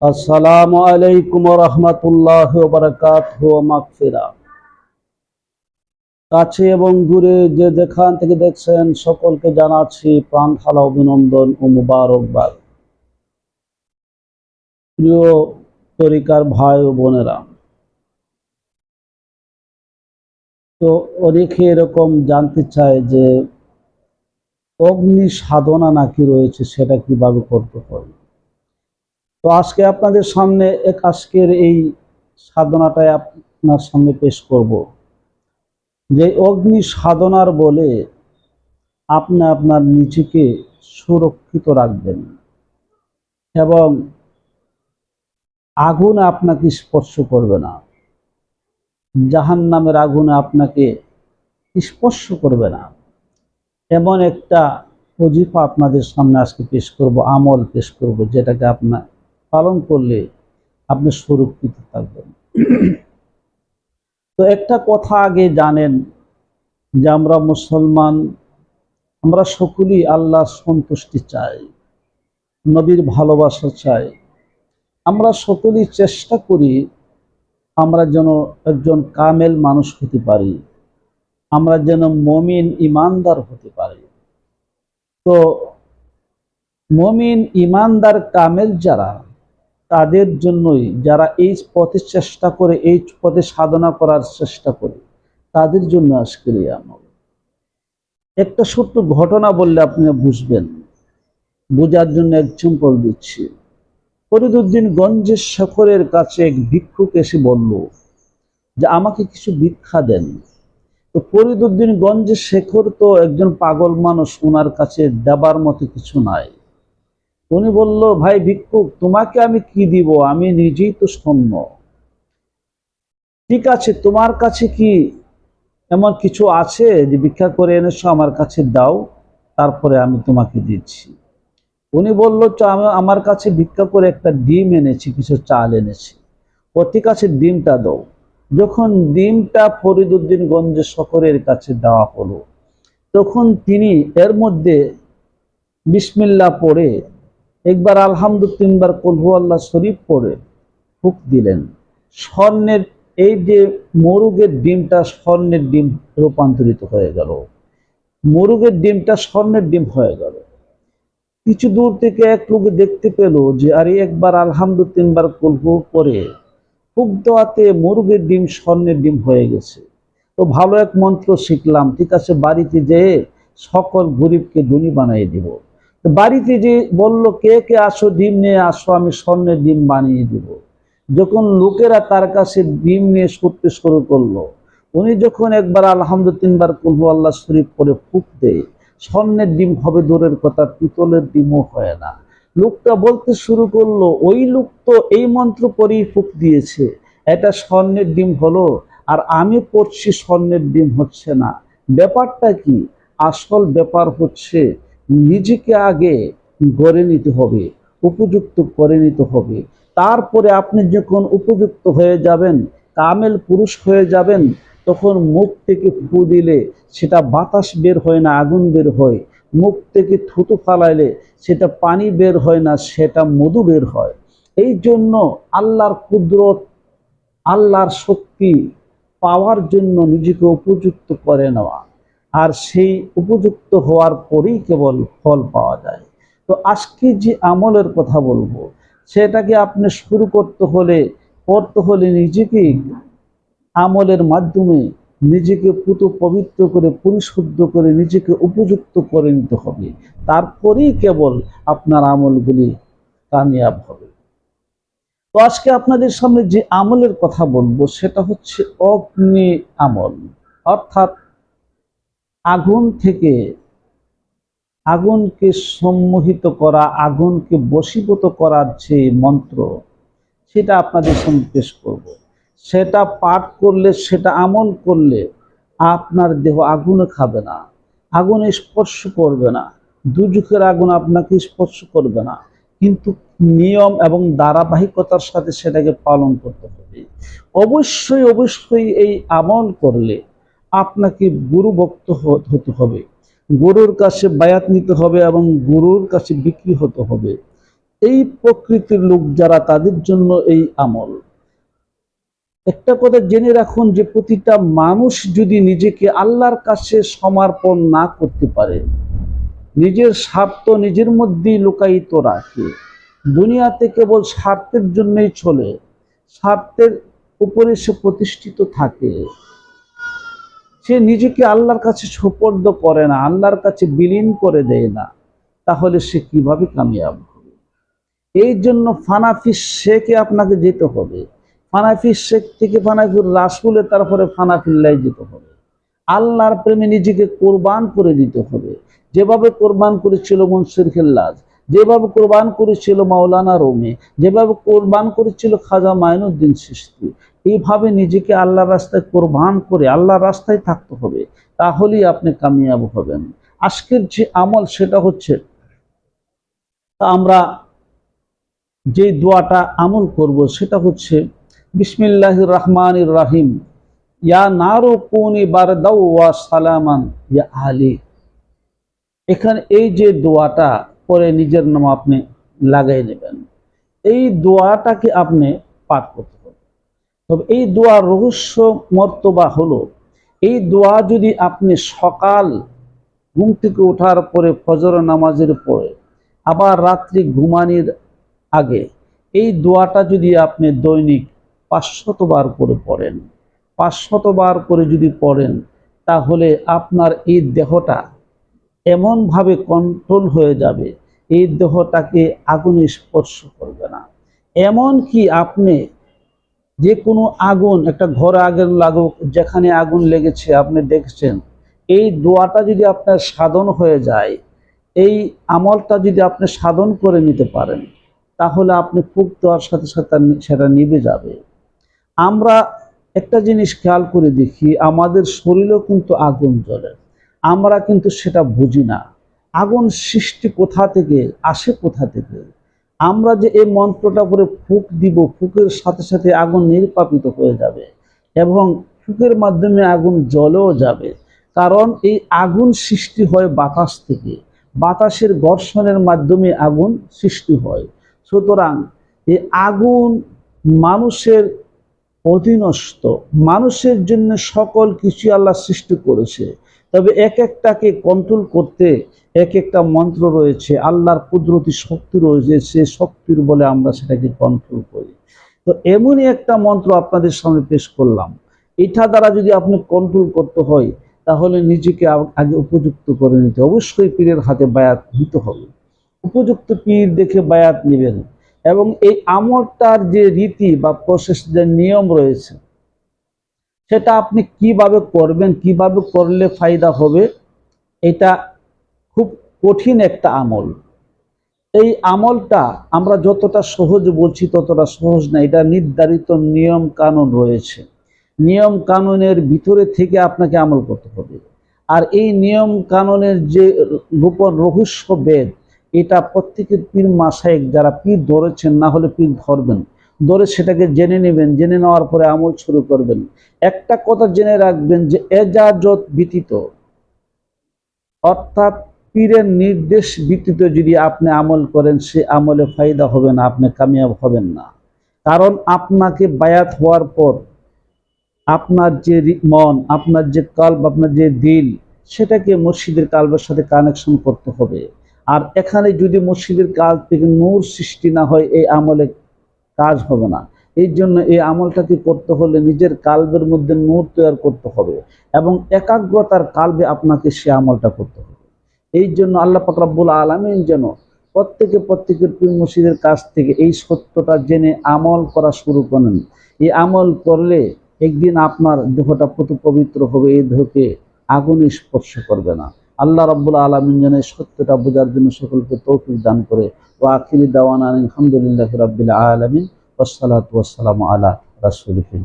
আসসালামু আলাইকুম ওয়া রাহমাতুল্লাহি ওয়া বারাকাতুহু ওয়া মাগফিরাহ। কাছে এবং দূরে যে যেখান থেকে দেখছেন সকলকে জানাচ্ছি প্রাণ ঢালা অভিনন্দন ও মুবারকবাদ। প্রিয় তরিকার ভাই ও বোনেরা, তো অনেকে এরকম জানতে চায় যে অগ্নি সাধনা নাকি রয়েছে, সেটা কিভাবে করতে হবে। তো আজকে আপনাদের সামনে আজকের এই সাধনাটাই আপনার সামনে পেশ করব। যে অগ্নি সাধনার বলে আপনি আপনার নিজেকে সুরক্ষিত রাখবেন এবং আগুন আপনাকে স্পর্শ করবে না, জাহান্নামের আগুনে আপনাকে স্পর্শ করবে না। এমন একটা ওজিফা আপনাদের সামনে আজকে পেশ করব, আমল পেশ করব, যেটাকে আপনার পালন করলে আপনি সুরক্ষিত থাকবেন। তো একটা কথা আগে জানেন যে আমরা মুসলমান, আমরা সকলেই আল্লাহর সন্তুষ্টি চাই, নবীর ভালোবাসা চাই। আমরা সকলেই চেষ্টা করি আমরা যেন একজন কামেল মানুষ হতে পারি, আমরা যেন মুমিন ইমানদার হতে পারি। তো মুমিন ইমানদার কামেল যারা, তাদের জন্যই, যারা এই পথে চেষ্টা করে, এই পথে সাধনা করার চেষ্টা করে, তাদের জন্য আজকের এই আমল। একটা ছোট্ট ঘটনা বললে আপনি বুঝবেন, বোঝার জন্য এক্সাম্পল দিচ্ছি। ফরিদউদ্দিন গঞ্জের শেখরের কাছে এক ভিক্ষুক এসে বলল যে আমাকে কিছু ভিক্ষা দেন। তো ফরিদউদ্দিন গঞ্জের শেখর তো একজন পাগল মানুষ, ওনার কাছে দেবার মতো কিছু নাই। উনি বলল, ভাই ভিক্ষুক, তোমাকে আমি কি দিব, আমি নিজেই তো শূন্য। ঠিক আছে, তোমার কাছে কি এমন কিছু আছে যে ভিক্ষা করে এনেছো, আমার কাছে দাও, তারপরে আমি তোমাকে দিচ্ছি। উনি বলল, আমার কাছে ভিক্ষা করে একটা ডিম এনেছি, কিছু চাল এনেছি। ও ঠিক আছে, ডিমটা দাও। যখন ডিমটা ফরিদউদ্দিন গঞ্জের শেখরের কাছে দেওয়া হলো, তখন তিনি এর মধ্যে বিসমিল্লাহ পড়ে একবার আলহামদু, তিনবার কুল হুয়াল্লাহ শরীফ পড়ে ফুঁক দিলেন। স্বর্ণের, এই যে মোরগের ডিমটা স্বর্ণের ডিম রূপান্তরিত হয়ে গেল, মোরগের ডিমটা স্বর্ণের ডিম হয়ে গেল। কিছু দূর থেকে এক লোক দেখতে পেল যে আরে একবার আলহামদু, তিনবার কুল হু পড়ে ফুঁক দেওয়াতে মুরগির ডিম স্বর্ণের ডিম হয়ে গেছে। তো ভালো এক মন্ত্র শিখলাম, ঠিক আছে, বাড়িতে যেয়ে সকল গরিবকে ধনী বানিয়ে দিব। তো বাড়িতে যে বলল, কে কে আসো, ডিম নিয়ে আসো, আমি স্বর্ণের ডিম বানিয়ে দিব। যখন লোকেরা তার কাছে ডিম নিয়ে ছুটতে শুরু করলো, উনি যখন একবার আলহামদু, তিনবার কুল হু আল্লাহ শরীফ করে ফুঁক দেয়, স্বর্ণের ডিম হবে দূরের কথা, পিতলের ডিমও হয় না। লোকটা বলতে শুরু করলো, ওই লোক তো এই মন্ত্র পরেই ফুঁক দিয়েছে, এটা স্বর্ণের ডিম হলো, আর আমি পড়ছি স্বর্ণের ডিম হচ্ছে না। ব্যাপারটা কি? আসল ব্যাপার হচ্ছে নিজেকে আগে গড়ে নিতে হবে, উপযুক্ত করে নিতে হবে। তারপরে আপনি যখন উপযুক্ত হয়ে যাবেন, কামেল পুরুষ হয়ে যাবেন, তখন মুখ থেকে ফু দিলে সেটা বাতাস বের হয় না, আগুন বের হয়। মুখ থেকে থুতু ফালাইলে সেটা পানি বের হয় না, সেটা মধু বের হয়। এই জন্য আল্লাহর কুদরত, আল্লাহর শক্তি পাওয়ার জন্য নিজেকে উপযুক্ত করে নেওয়া, আর সেই উপযুক্ত হওয়ার পরেই কেবল ফল পাওয়া যায়। তো আজকে যে আমলের কথা বলবো, সেটাকে আপনি শুরু করতে হলে নিজেকে আমলের মাধ্যমে নিজেকে পুত পবিত্র করে, পরিশুদ্ধ করে, নিজেকে উপযুক্ত করে নিতে হবে। তারপরেই কেবল আপনার আমলগুলি কামিয়াব হবে। তো আজকে আপনাদের সামনে যে আমলের কথা বলবো, সেটা হচ্ছে অগ্নি আমল। অর্থাৎ আগুন থেকে, আগুনকে সম্মোহিত করা, আগুনকে বশীভূত করার যে মন্ত্র, সেটা আপনাদের সামনে পেশ করব। সেটা পাঠ করলে, সেটা আমল করলে আপনার দেহ আগুনে খাবে না, আগুনে স্পর্শ করবে না, দুজখের আগুন আপনাকে স্পর্শ করবে না। কিন্তু নিয়ম এবং ধারাবাহিকতার সাথে সেটাকে পালন করতে হবে। অবশ্যই অবশ্যই এই আমল করলে আপনাকে গুরু ভক্ত হতে হবে, গুরুর কাছে বায়াত নিতে হবে এবং গুরুর কাছে বিক্রি হতে হবে। এই প্রকৃতির লোক যারা, তাদের জন্য এই আমল। একটা কথা জেনে রাখুন যে প্রতিটা মানুষ যদি নিজেকে আল্লাহর কাছে সমর্পণ না করতে পারে, নিজের স্বার্থ নিজের মধ্যেই লুকায়িত রাখে, দুনিয়াতে কেবল স্বার্থের জন্যই চলে, স্বার্থের উপরে সে প্রতিষ্ঠিত থাকে, সে নিজেকে আল্লাহর কাছে সোপর্দ করে না, আল্লাহর কাছে বিলীন করে দেয় না, তাহলে সে কিভাবে কামিয়াব হবে? এই জন্য ফানাফি শেখে আপনাকে যেতে হবে। ফানাফি শেখ থেকে ফানাফির রাসূলে, তারপরে ফানাফিল্লাহ যেতে হবে। আল্লাহর প্রেমে নিজেকে কোরবান করে দিতে হবে, যেভাবে কোরবান করেছিল মনসুর খিল্লাজ, যেভাবে কোরবান করেছিল মাওলানা রুমি, যেভাবে কোরবান করেছিল খাজা মাইনুদ্দিন চিশতি। এইভাবে নিজেকে আল্লাহর রাস্তায় কোরবান করে আল্লাহর রাস্তায় থাকতে হবে, তাহলেই আপনি কামিয়াব হবেন। আজকের যে আমল সেটা হচ্ছে, আমরা যে দোয়াটা আমল করব সেটা হচ্ছে বিসমিল্লাহির রহমানির রহিম, ইয়া নারু কুনি বারদাও ওয়া সালামান ইয়া আলী। এখানে এই যে দোয়াটা পরে নিজের নাম আপনি লাগাই নেবেন, এই দোয়াটাকে আপনি পাঠ করতে হবে। তবে এই দোয়ার রহস্য মর্তবা হলো, এই দোয়া যদি আপনি সকাল ঘুম থেকে ওঠার পরে, ফজর নামাজের পরে, আবার রাত্রি ঘুমানোর আগে, এই দোয়াটা যদি আপনি দৈনিক 500 বার করে পড়েন, 500 বার করে যদি পড়েন, তাহলে আপনার এই দেহটা এমনভাবে কন্ট্রোল হয়ে যাবে, এই দেহটাকে আগুন স্পর্শ করবে না। এমন কি আপনি যে কোনো আগুন, একটা ঘরে আগুন লাগুক, যেখানে আগুন লেগেছে আপনি দেখছেন, এই দোয়াটা যদি আপনার সাধন হয়ে যায়, এই আমলটা যদি আপনি সাধন করে নিতে পারেন, তাহলে আপনি ফুঁক দেওয়ার সাথে সাথে সেটা নিভে যাবে। আমরা একটা জিনিস খেয়াল করে দেখি, আমাদের শরীরেও কিন্তু আগুন জ্বলে, আমরা কিন্তু সেটা বুঝি না। আগুন সৃষ্টি কোথা থেকে, আসে কোথা থেকে? আমরা যে এই মন্ত্রটা করে ফুঁক দিব, ফুঁকের সাথে সাথে আগুন নির্বাপিত হয়ে যাবে এবং ফুঁকের মাধ্যমে আগুন জ্বলেও যাবে। কারণ এই আগুন সৃষ্টি হয় বাতাস থেকে, বাতাসের ঘর্ষণের মাধ্যমে আগুন সৃষ্টি হয়। সুতরাং এই আগুন মানুষের অধীনস্থ, মানুষের জন্য সকল কিছু আল্লাহ সৃষ্টি করেছে। তবে এক একটাকে কন্ট্রোল করতে এক একটা মন্ত্র রয়েছে, আল্লাহর কুদরতি শক্তি রয়েছে, সে শক্তির বলে আমরা সেটাকে কন্ট্রোল করি। তো এমনই একটা মন্ত্র আপনাদের সামনে পেশ করলাম। এটা দ্বারা যদি আপনি কন্ট্রোল করতে হয়, তাহলে নিজেকে আগে উপযুক্ত করে নিতে, অবশ্যই পীরের হাতে বায়াত নিতে হবে। উপযুক্ত পীর দেখে বায়াত নেবেন এবং এই আমলটার যে রীতি বা প্রসেস, যে নিয়ম রয়েছে, সেটা আপনি কিভাবে করবেন, কিভাবে করলে ফায়দা হবে, এটা খুব কঠিন একটা আমল। এই আমলটা আমরা যতটা সহজ বলছি ততটা সহজ না, এটা নির্ধারিত নিয়ম কানুন রয়েছে, নিয়ম কানুনের ভিতরে থেকে আপনাকে আমল করতে হবে। আর এই নিয়ম কানুনের যে গোপন রহস্য বেদ, এটা প্রত্যেকের পীর মাশায়েখ যারা পীর ধরেছেন, না হলে পীর ধরবেন, ধরে সেটাকে জেনে নেবেন, জেনে নেওয়ার পরে আমল শুরু করবেন। একটা কথা জেনে রাখবেন যে এজাজত ব্যতীত, অর্থাৎ পীরের নির্দেশ ব্যতীত যদি আপনি আমল করেন, সে আমলে ফায়দা হবে না, আপনি কামিয়াব হবেন না। কারণ আপনাকে বায়াত হওয়ার পর আপনার যে মন, আপনার যে কলব, আপনার যে দিল, সেটাকে মসজিদের কালবের সাথে কানেকশন করতে হবে। আর এখানে যদি মসজিদের কাল থেকে নূর সৃষ্টি না হয়, এই আমলে কাজ হবে না। এই জন্য এই আমলটাকে করতে হলে নিজের কালবের মধ্যে নূর তৈরি করতে হবে এবং একাগ্রতার কালবে আপনাকে সে আমলটা করতে হবে। এই জন্য আল্লাহ পাক রব্বুল আলামিন যেন প্রত্যেকের পীর মুর্শিদের কাছ থেকে এই সত্যটা জেনে আমল করা শুরু করেন। এই আমল করলে একদিন আপনার দেহটা কত পবিত্র হবে, এই দেহকে আগুন স্পর্শ করবে না। আল্লাহ রাব্বুল আলামিন যেন এই সত্যটা বোঝার জন্য সকলকে তৌফিক দান করে। ওয়া আখিরি দাওয়ানা আলহামদুলিল্লাহি রাব্বিল আলামিন, ওয়াসসালাতু ওয়াসসালামু আলা রাসূলিহি।